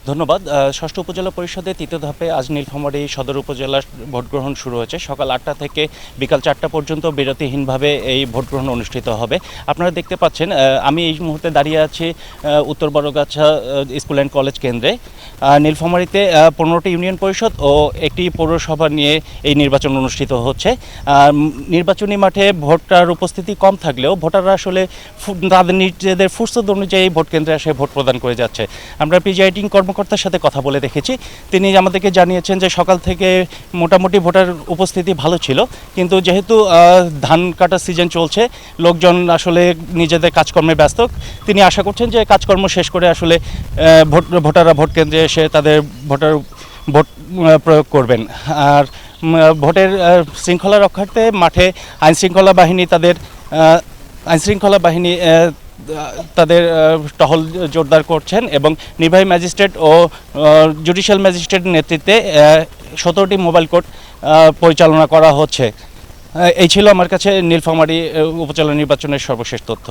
ধন্যবাদ। ষষ্ঠ উপজেলা পরিষদের তৃতীয় ধাপে আজ নীলফামারী সদর উপজেলার ভোট গ্রহণ শুরু হয়েছে। সকাল ৮টা থেকে বিকাল ৪টা পর্যন্ত বিরতিহীনভাবে এই ভোট গ্রহণ অনুষ্ঠিত হবে। আপনারা দেখতে পাচ্ছেন আমি এই মুহূর্তে দাঁড়িয়ে আছি উত্তর বড়গাছা স্কুল অ্যান্ড কলেজ কেন্দ্রে। নীলফামারীতে 15টি ইউনিয়ন পরিষদ ও একটি পৌরসভা নিয়ে এই নির্বাচন অনুষ্ঠিত হচ্ছে। নির্বাচনী মাঠে ভোটার উপস্থিতি কম থাকলেও ভোটাররা আসলে তাদের নিজেদের ফুরসত অনুযায়ী ভোট কেন্দ্রে এসে ভোট প্রদান করে যাচ্ছে। আমরা প্রিজাইডিং কর্মকর্তার সাথে কথা বলে দেখেছি। তিনি আমাদেরকে জানিয়েছেন যে সকাল থেকে মোটামুটি ভোটার উপস্থিতি ভালো ছিল, কিন্তু যেহেতু ধান কাটার সিজন চলছে, লোকজন আসলে নিজেদের কাজকর্মে ব্যস্ত। তিনি আশা করছেন যে কাজকর্ম শেষ করে আসলে ভোটাররা ভোট কেন্দ্রে এসে তাদের ভোট প্রয়োগ করবেন। আর ভোটের শৃঙ্খলা রক্ষার্থে মাঠে আইনশৃঙ্খলা বাহিনী তাদের টহল জোরদার করছেন এবং নির্বাহী ম্যাজিস্ট্রেট ও জুডিশিয়াল ম্যাজিস্ট্রেটের নেতৃত্বে 17টি মোবাইল কোর্ট পরিচালনা করা হচ্ছে। এই ছিল আমার কাছে নীলফামারী উপজেলা নির্বাচনের সর্বশেষ তথ্য।